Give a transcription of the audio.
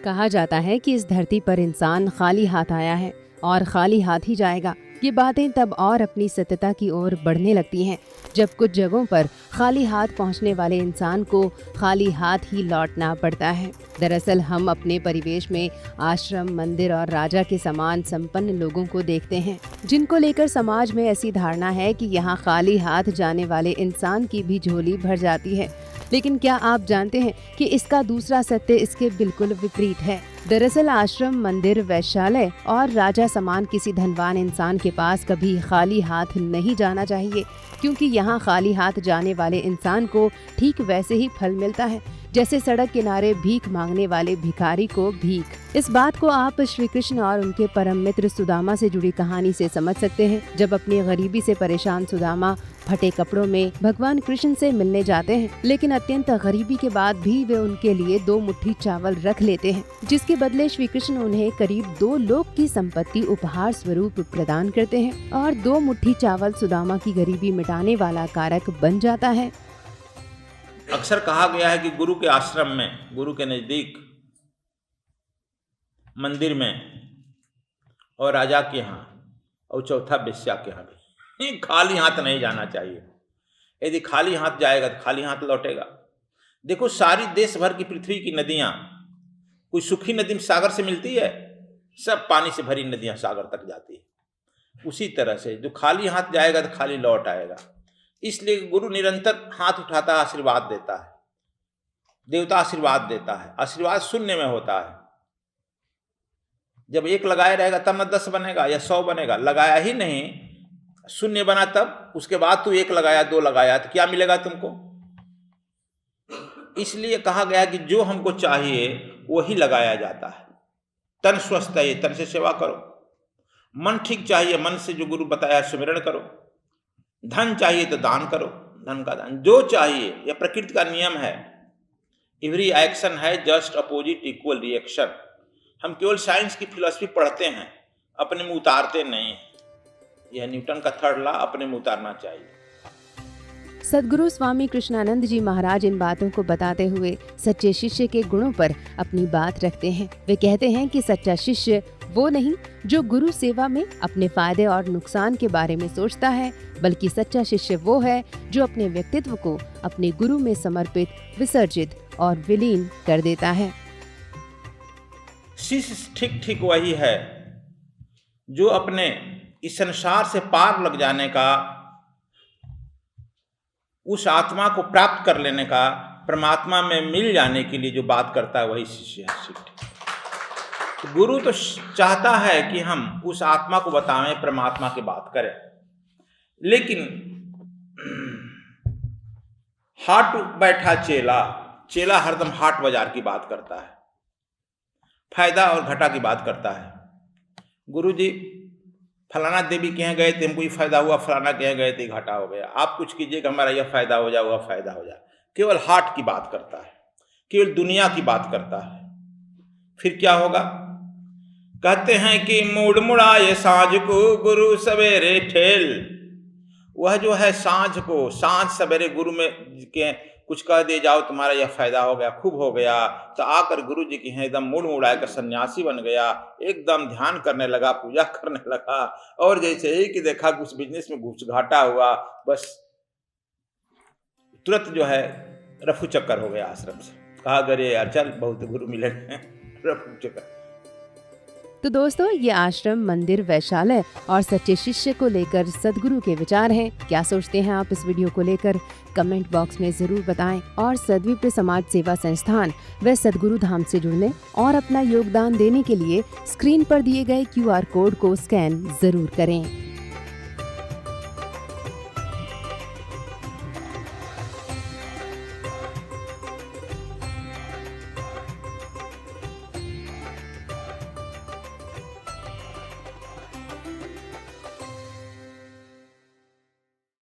कहा जाता है कि इस धरती पर इंसान खाली हाथ आया है और खाली हाथ ही जाएगा। ये बातें तब और अपनी सत्यता की ओर बढ़ने लगती हैं जब कुछ जगहों पर खाली हाथ पहुंचने वाले इंसान को खाली हाथ ही लौटना पड़ता है। दरअसल हम अपने परिवेश में आश्रम, मंदिर और राजा के समान संपन्न लोगों को देखते हैं, जिनको लेकर समाज में ऐसी धारणा है कि यहाँ खाली हाथ जाने वाले इंसान की भी झोली भर जाती है। लेकिन क्या आप जानते हैं कि इसका दूसरा सत्य इसके बिल्कुल विपरीत है। दरअसल आश्रम, मंदिर, वैश्यालय और राजा समान किसी धनवान इंसान के पास कभी खाली हाथ नहीं जाना चाहिए, क्योंकि यहाँ खाली हाथ जाने वाले इंसान को ठीक वैसे ही फल मिलता है जैसे सड़क किनारे भीख मांगने वाले भिखारी को भीख। इस बात को आप श्री कृष्ण और उनके परम मित्र सुदामा से जुड़ी कहानी से समझ सकते हैं। जब अपनी गरीबी से परेशान सुदामा फटे कपड़ों में भगवान कृष्ण से मिलने जाते हैं, लेकिन अत्यंत गरीबी के बाद भी वे उनके लिए 2 मुट्ठी चावल रख लेते हैं, जिसके बदले श्री कृष्ण उन्हें करीब 2 लोक की संपत्ति उपहार स्वरूप प्रदान करते हैं और 2 मुट्ठी चावल सुदामा की गरीबी मिटाने वाला कारक बन जाता है। अक्सर कहा गया है कि गुरु के आश्रम में, गुरु के नजदीक, मंदिर में और राजा के यहाँ और चौथा वेश्या के यहाँ भी खाली हाथ नहीं जाना चाहिए। यदि खाली हाथ जाएगा तो खाली हाथ लौटेगा। देखो, सारी देश भर की पृथ्वी की नदियां, कोई सूखी नदी सागर से मिलती है? सब पानी से भरी नदियां सागर तक जाती है। उसी तरह से जो खाली हाथ जाएगा तो खाली लौट आएगा। इसलिए गुरु निरंतर हाथ उठाता है, आशीर्वाद देता है, देवता आशीर्वाद देता है। आशीर्वाद शून्य में होता है। जब 1 लगाए रहेगा तब न 10 बनेगा या 100 बनेगा। लगाया ही नहीं, शून्य बना तब, उसके बाद तू 1 लगाया, 2 लगाया, तो क्या मिलेगा तुमको? इसलिए कहा गया कि जो हमको चाहिए वही लगाया जाता है। तन स्वस्थ है, तन से सेवा करो। मन ठीक चाहिए, मन से जो गुरु बताया सुमिरन करो। धन चाहिए तो दान करो, धन का दान। जो चाहिए, यह प्रकृति का नियम है। एवरी एक्शन है जस्ट अपोजिट इक्वल रिएक्शन। हम केवल साइंस की फिलॉसफी पढ़ते हैं, अपने में उतारते नहीं हैं। यह न्यूटन का 3rd लॉ अपने में उतारना चाहिए। सद्गुरु स्वामी कृष्णानंद जी महाराज इन बातों को बताते हुए सच्चे शिष्य के गुणों पर अपनी बात रखते हैं। वे कहते हैं कि सच्चा शिष्य वो नहीं जो गुरु सेवा में अपने फायदे और नुकसान के बारे में सोचता है, बल्कि सच्चा शिष्य वो है जो अपने व्यक्तित्व को अपने गुरु में समर्पित, विसर्जित और विलीन कर देता है। शिष्य ठीक वही है जो अपने इस संसार से पार लग जाने का, उस आत्मा को प्राप्त कर लेने का, परमात्मा में मिल जाने के लिए जो बात करता है वही शिष्य है। तो गुरु तो चाहता है कि हम उस आत्मा को बताएं, परमात्मा की बात करें, लेकिन हाट बैठा चेला हरदम हाट बाजार की बात करता है, फायदा और घाटा की बात करता है। गुरु जी फलाना देवी के यहाँ गए थे, हमको ये फायदा हुआ, फलाना के यहाँ गए थे घाटा हो गया, आप कुछ कीजिएगा हमारा यह फायदा हो जाए, वह फायदा हो जाए। केवल हाट की बात करता है, केवल दुनिया की बात करता है। फिर क्या होगा? कहते हैं कि मुड़ मुड़ाए साँझ को गुरु सवेरे ठेल। वह जो है साँझ सवेरे गुरु में के कुछ कह दे जाओ, तुम्हारा यह फायदा हो गया, खूब हो गया, तो आकर गुरु जी की हैं एकदम मुड़ मुड़ा कर सन्यासी बन गया, एकदम ध्यान करने लगा, पूजा करने लगा, और जैसे ही कि देखा कुछ बिजनेस में कुछ घाटा हुआ, बस तुरंत जो है रफू चक्कर हो गया आश्रम से। कहा अरे यार चल, बहुत गुरु मिले रफू चक्कर। तो दोस्तों, ये आश्रम, मंदिर, वैश्यालय और सच्चे शिष्य को लेकर सद्गुरु के विचार हैं। क्या सोचते हैं आप इस वीडियो को लेकर? कमेंट बॉक्स में जरूर बताएं और सद्विप्र समाज सेवा संस्थान व सद्गुरु धाम से जुड़ने और अपना योगदान देने के लिए स्क्रीन पर दिए गए QR कोड को स्कैन जरूर करें।